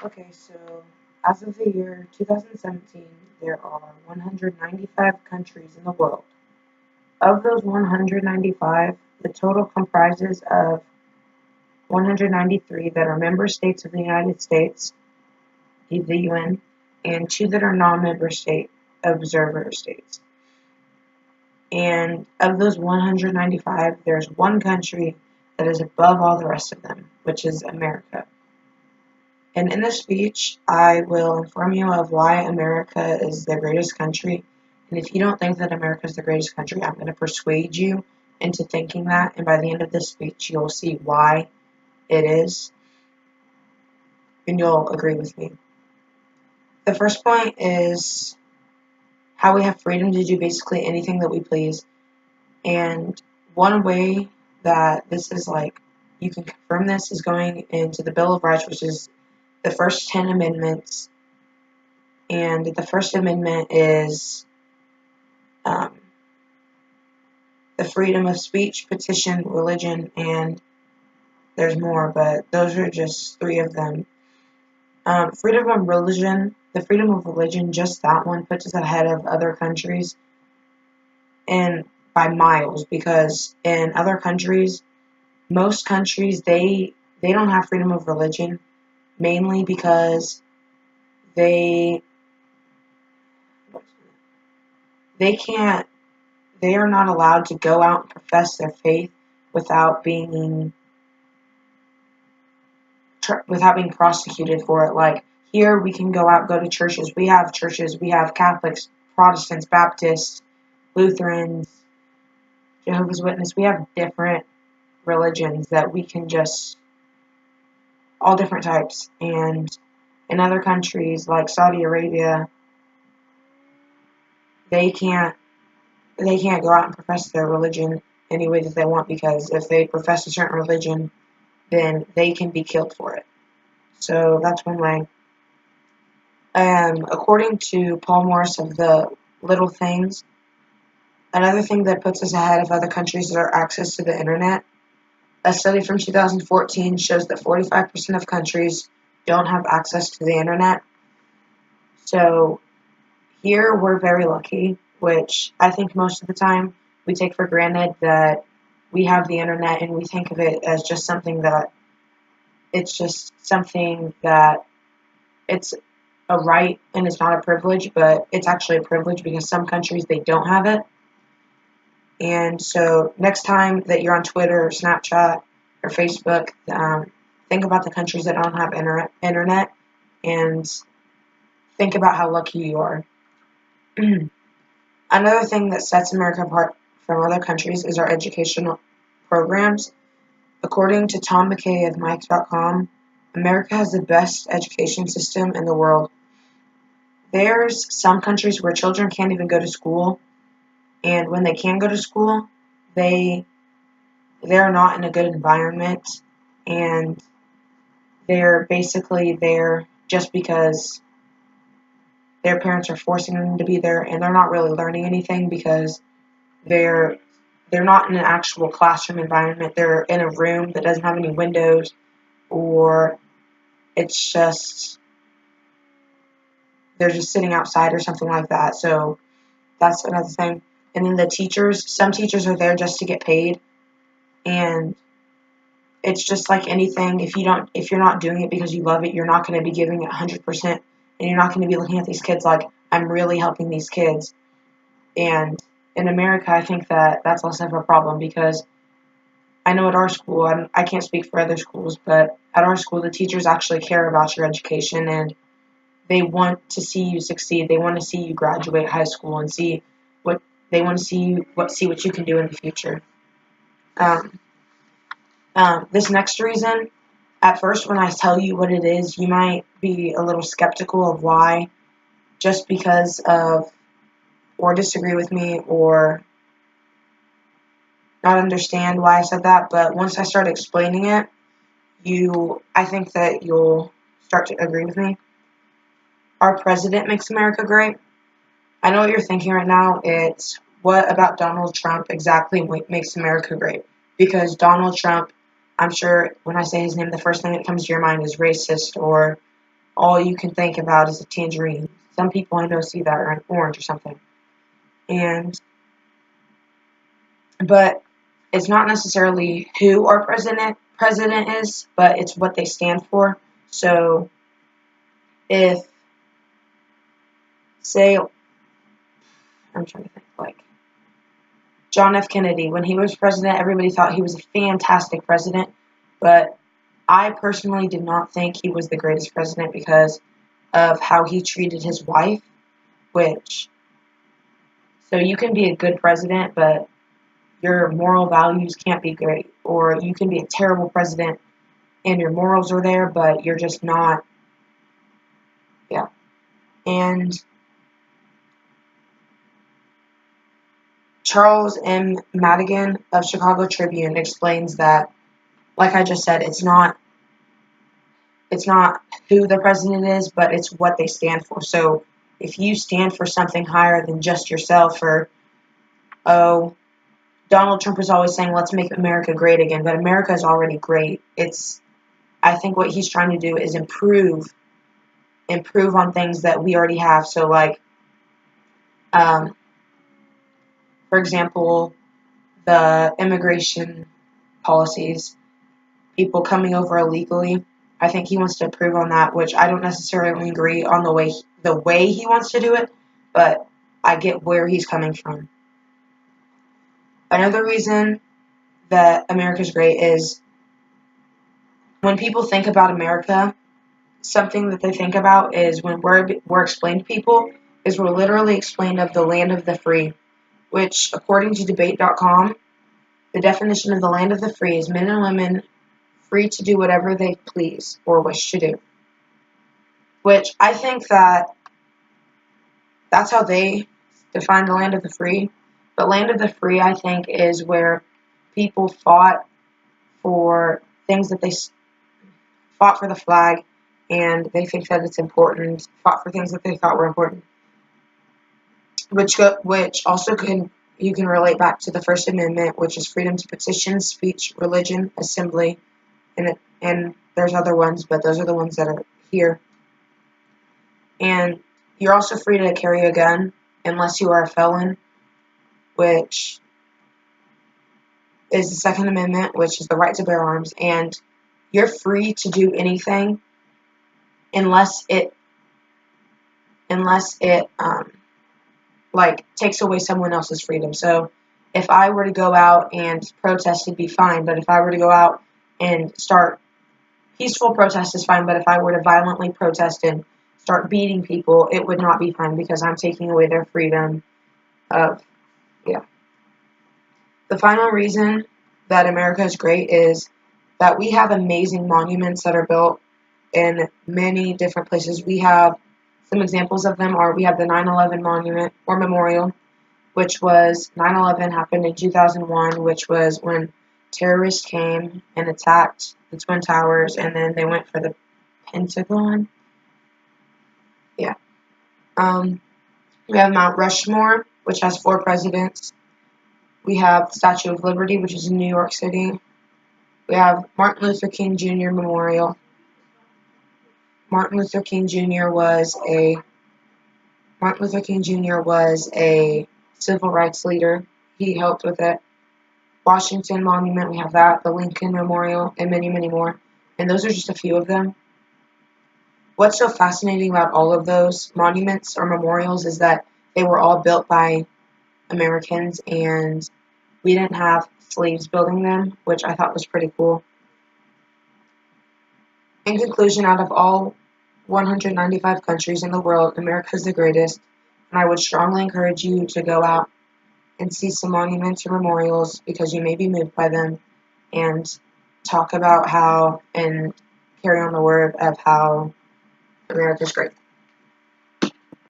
Okay, so as of the year 2017, there are 195 countries in the world. Of those 195, the total comprises of 193 that are member states of the United States, the UN, and two that are non-member state observer states. And of those 195, there's one country that is above all the rest of them, which is America. And in this speech, I will inform you of why America is the greatest country. And if you don't think that America is the greatest country, I'm going to persuade you into thinking that. And by the end of this speech, you'll see why it is, and you'll agree with me. The first point is how we have freedom to do basically anything that we please. And one way that this is like, you can confirm this is going into the Bill of Rights, which is the first 10 amendments. And the First Amendment is um, the freedom of speech, petition, religion, and there's more, but those are just three of them. Freedom of religion, the freedom of religion, just that one puts us ahead of other countries, and by miles, because in other countries, most countries, they don't have freedom of religion, mainly because they they can't they are not allowed to go out and profess their faith without being prosecuted for it. Like here, we can go out, go to churches. We have churches. We have Catholics, Protestants, Baptists, Lutherans, Jehovah's Witness. We have different religions that we can just all different types. And in other countries like Saudi Arabia, they can't go out and profess their religion any way that they want, because if they profess a certain religion, then they can be killed for it. So that's one way. According to Paul Morris of the Little Things, another thing that puts us ahead of other countries is our access to the internet. A study from 2014 shows that 45% of countries don't have access to the internet. So here we're very lucky, which I think most of the time we take for granted that we have the internet, and we think of it as just something that it's a right and it's not a privilege, but it's actually a privilege because some countries they don't have it. And so next time that you're on Twitter or Snapchat or Facebook, think about the countries that don't have internet and think about how lucky you are. Another thing that sets America apart from other countries is our educational programs. According to Tom McKay of Mike.com, America has the best education system in the world. There's some countries where children can't even go to school, and when they can go to school, they they're not in a good environment, and they're basically there just because their parents are forcing them to be there, and they're not really learning anything because they're they're not in an actual classroom environment. They're in a room that doesn't have any windows, or it's just they're just sitting outside or something like that. So that's another thing. And then the teachers, some teachers are there just to get paid, and it's just like anything. If you're not doing it because you love it, you're not going to be giving it 100%, and you're not going to be looking at these kids like, I'm really helping these kids. And in America, I think that that's less of a problem, because I know at our school, I can't speak for other schools, but at our school, the teachers actually care about your education, and they want to see you succeed. They want to see you graduate high school and see what they want to see what you can do in the future. Um, this next reason, at first, when I tell you what it is, you might be a little skeptical of why, just because of, or disagree with me, or not understand why I said that. But once I start explaining it, I think that you'll start to agree with me. Our president makes America great. I know what you're thinking right now. It's, what about Donald Trump exactly makes America great? Because Donald Trump, I'm sure when I say his name, the first thing that comes to your mind is racist, or all you can think about is a tangerine. Some people I know see that, or an orange or something. But it's not necessarily who our president is, but it's what they stand for. So if, say, I'm trying to think, like John F. Kennedy, when he was president, everybody thought he was a fantastic president, but I personally did not think he was the greatest president because of how he treated his wife, so you can be a good president, but your moral values can't be great. Or you can be a terrible president and your morals are there, but you're just not, yeah. And Charles M. Madigan of Chicago Tribune explains that, like I just said, it's not who the president is, but it's what they stand for. So if you stand for something higher than just yourself, or, oh, Donald Trump is always saying, let's make America great again, but America is already great. I think what he's trying to do is improve on things that we already have. So, like, um, for example, the immigration policies, people coming over illegally. I think he wants to improve on that, which I don't necessarily agree on the way he wants to do it, but I get where he's coming from. Another reason that America's great is when people think about America, something that they think about is when we're explained to people is we're literally explained of the land of the free, which according to debate.com, the definition of the land of the free is men and women free to do whatever they please or wish to do. Which I think that's how they define the land of the free. But land of the free, I think, is where people fought for things that they fought for the flag, and they think that it's important, fought for things that they thought were important. Which also you can relate back to the First Amendment, which is freedom to petition, speech, religion, assembly, and there's other ones, but those are the ones that are here. And you're also free to carry a gun unless you are a felon, which is the Second Amendment, which is the right to bear arms. And you're free to do anything unless it like takes away someone else's freedom. So if I were to go out and protest, it'd be fine. But if I were to go out and start peaceful protest is fine. But if I were to violently protest and start beating people, it would not be fine because I'm taking away their freedom of, yeah. The final reason that America is great is that we have amazing monuments that are built in many different places. We have some examples of them we have the 9/11 monument or memorial, which was 9/11 happened in 2001, which was when terrorists came and attacked the Twin Towers, and then they went for the Pentagon. Yeah. We have Mount Rushmore, which has 4 presidents. We have the Statue of Liberty, which is in New York City. We have Martin Luther King Jr. Memorial. Martin Luther King Jr. was a civil rights leader. He helped with it. Washington Monument, we have that. The Lincoln Memorial, and many, many more. And those are just a few of them. What's so fascinating about all of those monuments or memorials is that they were all built by Americans, and we didn't have slaves building them, which I thought was pretty cool. In conclusion, out of all 195 countries in the world, America is the greatest, and I would strongly encourage you to go out and see some monuments or memorials because you may be moved by them, and talk about how and carry on the word of how America is great.